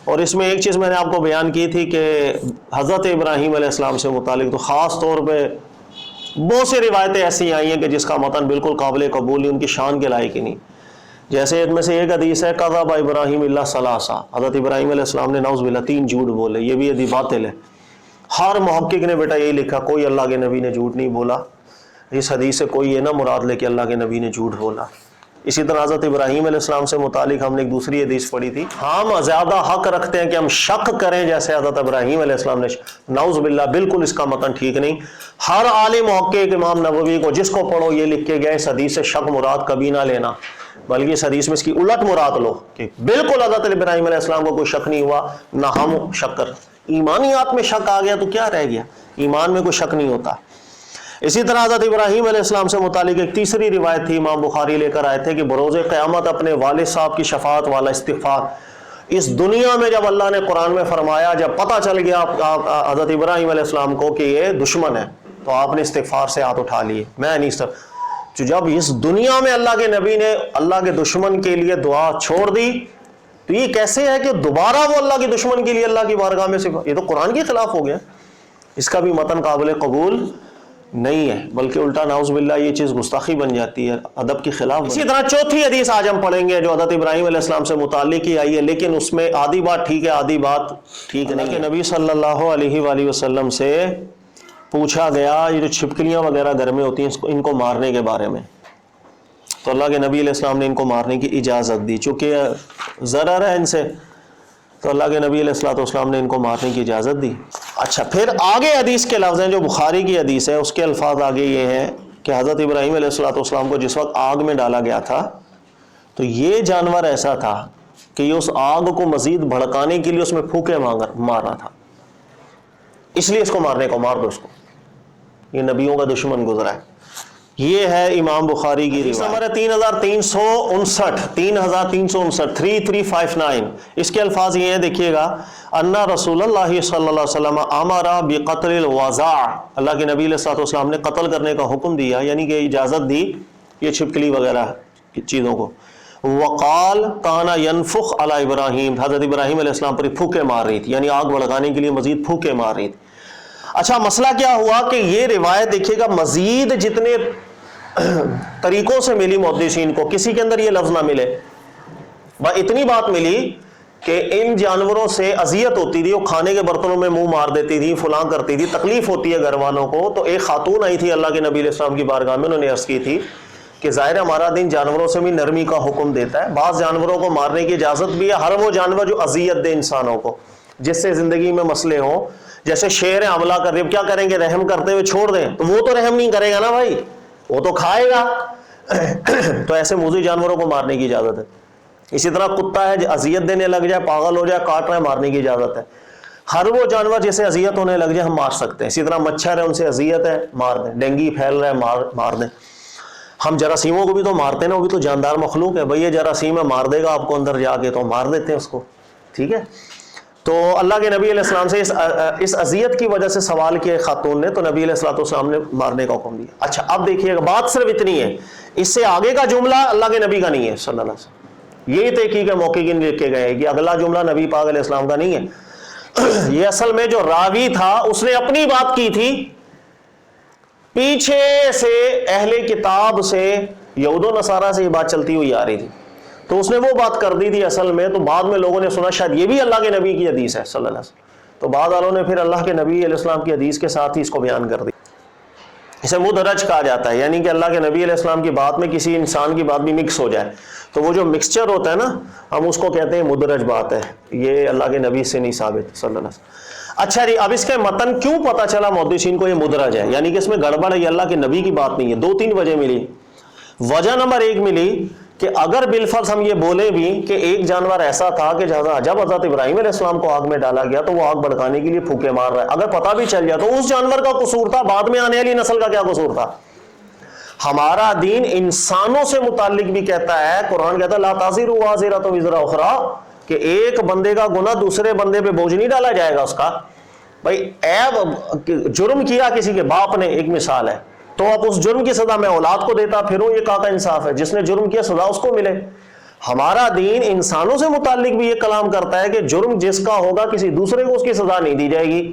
اور اس میں ایک چیز میں نے آپ کو بیان کی تھی کہ حضرت ابراہیم علیہ السلام سے متعلق تو خاص طور پہ بہت سی روایتیں ایسی آئی ہیں کہ جس کا متن بالکل قابل قبول نہیں، ان کی شان کے لائق ہی نہیں. جیسے ان میں سے ایک حدیث ہے کذب ابراہیم اللہ ثلاثہ، حضرت ابراہیم علیہ السلام نے نعوذ باللہ 3 جھوٹ بولے. یہ بھی حدیث باطل ہے. ہر محقق نے بیٹا یہی لکھا کوئی اللہ کے نبی نے جھوٹ نہیں بولا. اس حدیث سے کوئی یہ نہ مراد لے کہ اللہ کے نبی نے جھوٹ بولا. اسی طرح حضرت ابراہیم علیہ السلام سے متعلق ہم نے ایک دوسری حدیث پڑھی تھی، ہم زیادہ حق رکھتے ہیں کہ ہم شک کریں جیسے حضرت ابراہیم علیہ السلام نے. نعوذ باللہ، بالکل اس کا متن ٹھیک نہیں. ہر عالم محقق امام نووی کو جس کو پڑھو یہ لکھ کے گئے اس حدیث سے شک مراد کبھی نہ لینا، بلکہ اس حدیث میں اس کی الٹ مراد لو کہ بالکل حضرت ابراہیم علیہ السلام کو کوئی شک نہیں ہوا، نہ ہم شک کر. ایمانیات میں شک آ گیا تو کیا رہ گیا؟ ایمان میں کوئی شک نہیں ہوتا. اسی طرح حضرت ابراہیم علیہ السلام سے متعلق ایک تیسری روایت تھی، امام بخاری لے کر آئے تھے کہ بروز قیامت اپنے والد صاحب کی شفاعت والا استغفار اس دنیا میں جب اللہ نے قرآن میں فرمایا، جب پتہ چل گیا حضرت ابراہیم علیہ السلام کو کہ یہ دشمن ہے تو آپ نے استغفار سے ہاتھ اٹھا لیے. میں نہیں سر تو جب اس دنیا میں اللہ کے نبی نے اللہ کے دشمن کے لیے دعا چھوڑ دی تو یہ کیسے ہے کہ دوبارہ وہ اللہ کے دشمن کے لیے اللہ کی بارگاہ میں سے، یہ تو قرآن کے خلاف ہو گیا. اس کا بھی متن قابل قبول نہیں ہے، بلکہ الٹا نعوذ باللہ یہ چیز گستاخی بن جاتی ہے، ادب کے خلاف. اسی طرح چوتھی حدیث آج ہم پڑھیں گے جو حضرت ابراہیم علیہ السلام سے متعلق ہی آئی ہے، لیکن اس میں آدھی بات ٹھیک ہے آدھی بات ٹھیک نہیں. کہ نبی صلی اللہ علیہ وآلہ وسلم سے پوچھا گیا یہ جو چھپکلیاں وغیرہ گھر میں ہوتی ہیں ان کو مارنے کے بارے میں، تو اللہ کے نبی علیہ السلام نے ان کو مارنے کی اجازت دی. چونکہ ضرر ہے ان سے تو اللہ کے نبی علیہ السلام نے ان کو مارنے کی اجازت دی. اچھا، پھر آگے حدیث کے لفظ ہیں جو بخاری کی حدیث ہے، اس کے الفاظ آگے یہ ہیں کہ حضرت ابراہیم علیہ السلام کو جس وقت آگ میں ڈالا گیا تھا تو یہ جانور ایسا تھا کہ یہ اس آگ کو مزید بھڑکانے کے لیے اس میں پھونکے مار رہا تھا، اس لیے اس کو مارنے کو مار دو، اس کو، یہ نبیوں کا دشمن گزرا ہے. یہ ہے امام بخاری کی روایت. نمبر 3359 اس کے الفاظ یہ ہیں، دیکھیے گا، ان رسول اللہ صلی اللہ علیہ وسلم امر بقتل الوضاع، اللہ کے نبی علیہ السلام نے قتل کرنے کا حکم دیا، یعنی کہ اجازت دی یہ چھپکلی وغیرہ چیزوں کو. وقال کان ينفخ علی ابراہیم، حضرت ابراہیم علیہ السلام پر پھونکے مار رہی تھی، یعنی آگ بھڑکانے کے لیے مزید پھونکے مار رہی تھی. اچھا، مسئلہ کیا ہوا کہ یہ روایت دیکھیے گا مزید جتنے طریقوں سے ملی محدثین کو، کسی کے اندر یہ لفظ نہ ملے. اتنی بات ملی کہ ان جانوروں سے اذیت ہوتی تھی، وہ کھانے کے برتنوں میں منہ مار دیتی تھی، فلاں کرتی تھی، تکلیف ہوتی ہے گھر والوں کو. تو ایک خاتون آئی تھی اللہ کے نبی علیہ السلام کی بارگاہ میں، انہوں نے عرض کی تھی کہ ظاہر ہمارا دین جانوروں سے بھی نرمی کا حکم دیتا ہے، بعض جانوروں کو مارنے کی اجازت بھی ہے، ہر وہ جانور جو اذیت دے انسانوں کو، جس سے زندگی میں مسئلے ہوں. جیسے شیر حملہ کر رہے، کیا کریں گے؟ رحم کرتے ہوئے چھوڑ دیں تو وہ تو رحم نہیں کرے گا نا بھائی، وہ تو کھائے گا. تو ایسے موذی جانوروں کو مارنے کی اجازت ہے. اسی طرح کتا ہے اذیت دینے لگ جائے، پاگل ہو جائے، کاٹ رہا ہے، مارنے کی اجازت ہے. ہر وہ جانور جیسے اذیت ہونے لگ جائے ہم مار سکتے ہیں. اسی طرح مچھر ہے، ان سے اذیت ہے، مار دیں. ڈینگی پھیل رہا ہے، مار دیں. ہم جراثیموں کو بھی تو مارتے ہیں نا، وہ بھی تو جاندار مخلوق ہے. بھئی یہ جراثیم ہے، مار دے گا آپ کو اندر جا کے، تو مار دیتے ہیں اس کو. ٹھیک ہے. تو اللہ کے نبی علیہ السلام سے اس اذیت کی وجہ سے سوال کیا خاتون نے، تو نبی علیہ السلام نے مارنے کا حکم دیا. اچھا، اب دیکھیے گا بات صرف اتنی ہے، اس سے آگے کا جملہ اللہ کے نبی کا نہیں ہے صلی اللہ علیہ وسلم. یہی تحقیق ہے موقعین لکھ کے گئے کہ اگلا جملہ نبی پاک علیہ السلام کا نہیں ہے. یہ اصل میں جو راوی تھا اس نے اپنی بات کی تھی، پیچھے سے اہل کتاب سے، یہود و نصارہ سے یہ بات چلتی ہوئی آ رہی تھی، تو اس نے وہ بات کر دی تھی اصل میں. تو بعد میں لوگوں نے سنا شاید یہ بھی اللہ کے نبی کی حدیث ہے صلی اللہ علیہ وسلم، تو بعد والوں نے پھر اللہ کے نبی علیہ السلام کی حدیث کے ساتھ ہی اس کو بیان کر دی. اسے مدرج کہا جاتا ہے، یعنی کہ اللہ کے نبی علیہ السلام کی بات میں کسی انسان کی بات بھی مکس ہو جائے تو وہ جو مکسچر ہوتا ہے نا، ہم اس کو کہتے ہیں مدرج بات ہے. یہ اللہ کے نبی سے نہیں ثابت صلی اللہ علیہ وسلم. اچھا جی، اب اس کے متن کیوں پتہ چلا محدثین کو یہ مدرج ہے، یعنی کہ اس میں گڑبڑ ہے، یہ اللہ کے نبی کی بات نہیں ہے. 2-3 وجہ ملی. وجہ نمبر 1 ملی کہ اگر بالفرض ہم یہ بولیں بھی کہ ایک جانور ایسا تھا کہ جب حضرت ابراہیم علیہ السلام کو آگ میں ڈالا گیا تو وہ آگ بھڑکانے کے لیے پھونکے مار رہا ہے، اگر پتہ بھی چل جائے تو اس جانور کا قصور تھا، بعد میں آنے والی نسل کا کیا قصور تھا؟ ہمارا دین انسانوں سے متعلق بھی کہتا ہے، قرآن کہتا ہے لا تزر وازرۃ وزر اخری، کہ ایک بندے کا گناہ دوسرے بندے پہ بوجھ نہیں ڈالا جائے گا اس کا. بھائی جرم کیا کسی کے باپ نے، ایک مثال ہے، تو اب اس جرم کی سزا میں اولاد کو دیتا پھروں، یہ کہا انصاف ہے؟ جس نے جرم کیا سزا اس کو ملے. ہمارا دین انسانوں سے متعلق بھی یہ کلام کرتا ہے کہ جرم جس کا ہوگا کسی دوسرے کو اس کی سزا نہیں دی جائے گی.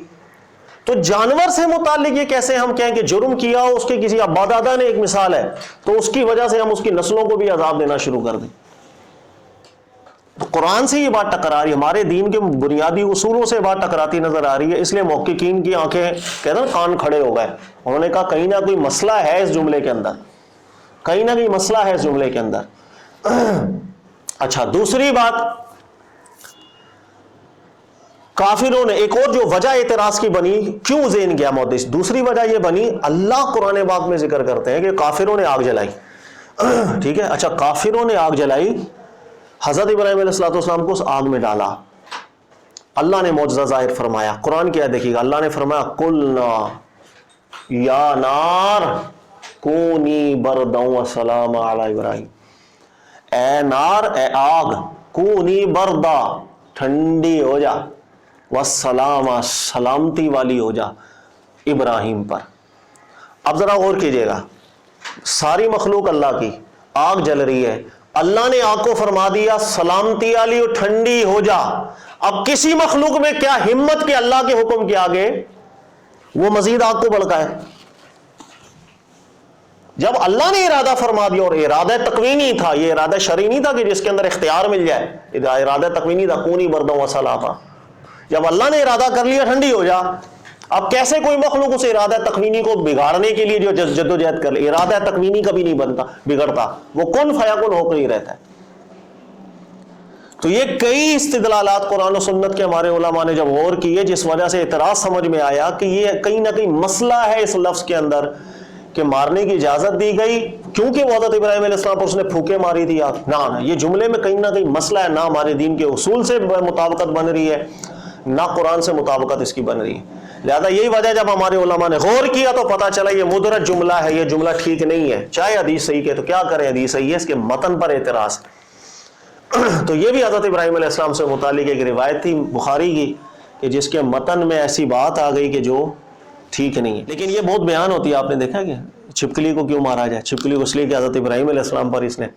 تو جانور سے متعلق یہ کیسے ہم کہیں کہ جرم کیا ہو اس کے کسی ابادادہ نے، ایک مثال ہے، تو اس کی وجہ سے ہم اس کی نسلوں کو بھی عذاب دینا شروع کر دیں. تو قرآن سے یہ بات ٹکرا رہی ہے، ہمارے دین کے بنیادی اصولوں سے بات ٹکراتی نظر آ رہی ہے. اس لیے محققین کی آنکھیں کہتے ہیں کان کھڑے ہو گئے. انہوں نے کہا کہیں نہ کوئی مسئلہ ہے اس جملے کے اندر، کہیں نہ کہیں مسئلہ ہے اس جملے کے اندر. اچھا، دوسری بات، کافروں نے ایک اور جو وجہ اعتراض کی بنی، کیوں ذہن گیا محدث، دوسری وجہ یہ بنی، اللہ قرآن پاک میں ذکر کرتے ہیں کہ کافروں نے آگ جلائی. ٹھیک ہے، اچھا کافروں نے آگ جلائی، حضرت ابراہیم علیہ السلام کو اس آگ میں ڈالا، اللہ نے معجزہ ظاہر فرمایا. قرآن کیا دیکھیے گا، اللہ نے فرمایا قلنا یا نار کونی برداً وسلاما علی ابراہیم، اے نار، اے آگ، کونی بردا، ٹھنڈی ہو جا، والسلام، سلامتی والی ہو جا ابراہیم پر. اب ذرا غور کیجئے گا، ساری مخلوق اللہ کی، آگ جل رہی ہے، اللہ نے آگ کو فرما دیا سلامتی والی اور ٹھنڈی ہو جا. اب کسی مخلوق میں کیا ہمت کہ اللہ کے حکم کے آگے وہ مزید آگ کو بھڑکائے؟ جب اللہ نے ارادہ فرما دیا، اور ارادہ تکوینی تھا، یہ ارادہ شرعی نہیں تھا کہ جس کے اندر اختیار مل جائے، ارادہ تکوینی تھا، کونی برداً وسلاما. جب اللہ نے ارادہ کر لیا ٹھنڈی ہو جا، اب کیسے کوئی مخلوق اس ارادہ تکوینی کو بگاڑنے کے لیے جو جدوجہد کر لے؟ ارادہ تکوینی کبھی نہیں بنتا، بگڑتا، وہ کن فیکن ہو کر ہی رہتا ہے. تو یہ کئی استدلالات قرآن و سنت کے ہمارے علماء نے جب غور کیے، جس وجہ سے اعتراض سمجھ میں آیا کہ یہ کہیں نہ کہیں مسئلہ ہے اس لفظ کے اندر کہ مارنے کی اجازت دی گئی کیونکہ وہ حضرت ابراہیم علیہ السلام پر اس نے پھونکے ماری تھی. نہ، یہ جملے میں کہیں نہ کہیں مسئلہ ہے، نہ ہمارے دین کے اصول سے مطابقت بن رہی ہے، نہ قرآن سے مطابقت اس کی بن رہی ہے. لہذا یہی وجہ جب ہمارے علماء نے غور کیا تو پتہ چلا یہ مدرج جملہ ہے، یہ جملہ ٹھیک نہیں ہے. چاہے حدیث صحیح کہ تو کیا کریں، حدیث صحیح ہے، اس کے متن پر اعتراض. تو یہ بھی حضرت ابراہیم علیہ السلام سے متعلق ایک روایت تھی بخاری کی کہ جس کے متن میں ایسی بات آ گئی کہ جو ٹھیک نہیں ہے. لیکن یہ بہت بیان ہوتی ہے، آپ نے دیکھا کہ چھپکلی کو کیوں مارا جائے؟ چھپکلی کو اس لیے کہ حضرت ابراہیم علیہ السلام پر اس نے.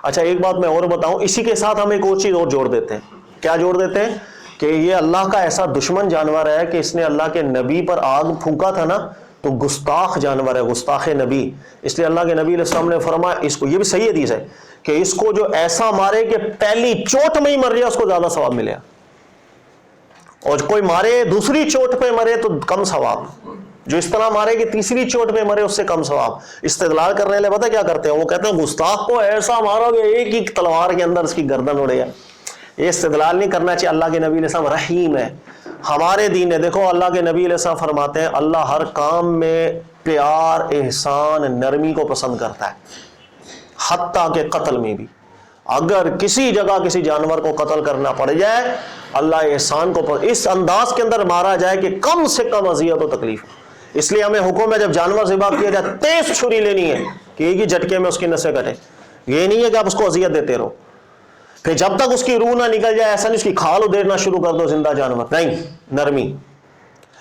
اچھا ایک بات میں اور بتاؤں، اسی کے ساتھ ہم ایک اور چیز اور جوڑ دیتے ہیں. کیا جوڑ دیتے ہیں؟ کہ یہ اللہ کا ایسا دشمن جانور ہے کہ اس نے اللہ کے نبی پر آگ پھونکا تھا نا، تو گستاخ جانور ہے، گستاخ نبی. اس لیے اللہ کے نبی علیہ السلام نے فرمایا اس کو، یہ بھی صحیح حدیث ہے، کہ اس کو جو ایسا مارے کہ پہلی چوٹ میں ہی مر جائے اس کو زیادہ ثواب ملے گا، اور کوئی مارے دوسری چوٹ پہ مرے تو کم ثواب، جو اس طرح مارے کہ تیسری چوٹ پہ مرے اس سے کم ثواب. استدلال کرنے والے پتہ کیا کرتے ہیں؟ وہ کہتے ہیں گستاخ کو ایسا مارو کہ ایک ہی تلوار کے اندر اس کی گردن اڑے گا. یہ استدلال نہیں کرنا چاہیے. اللہ کے نبی علیہ السلام رحیم ہے، ہمارے دین ہے. دیکھو اللہ کے نبی علیہ السلام فرماتے ہیں اللہ ہر کام میں پیار، احسان، نرمی کو پسند کرتا ہے، حتیٰ کہ قتل میں بھی. اگر کسی جگہ کسی جانور کو قتل کرنا پڑ جائے، اللہ احسان کو اس انداز کے اندر مارا جائے کہ کم سے کم اذیت و تکلیف. اس لیے ہمیں حکم ہے جب جانور ذبح کیا جائے تیز چھری لینی ہے کہ ایک ہی جھٹکے میں اس کی نسیں کٹے. یہ نہیں ہے کہ آپ اس کو اذیت دیتے رہو، پھر جب تک اس کی روح نہ نکل جائے ایسا نہیں اس کی کھال ادھیڑنا شروع کر دو زندہ جانور. نہیں، نرمی.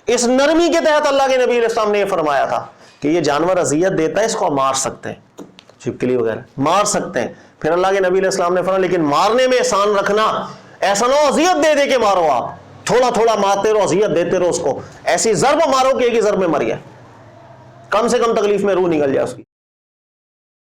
اس نرمی کے تحت اللہ کے نبی علیہ السلام نے یہ فرمایا تھا کہ یہ جانور اذیت دیتا ہے، اس کو مار سکتے ہیں، چھپکلی وغیرہ مار سکتے ہیں. پھر اللہ کے نبی علیہ السلام نے فرمایا لیکن مارنے میں احسان رکھنا، ایسا نہ ہو اذیت دے دے کے مارو، آپ تھوڑا تھوڑا مارتے رہو، اذیت دیتے رہو اس کو، ایسی ضرب مارو کہ ایک ہی ضرب میں مر گیا، کم سے کم تکلیف میں روح نکل جائے اس کی.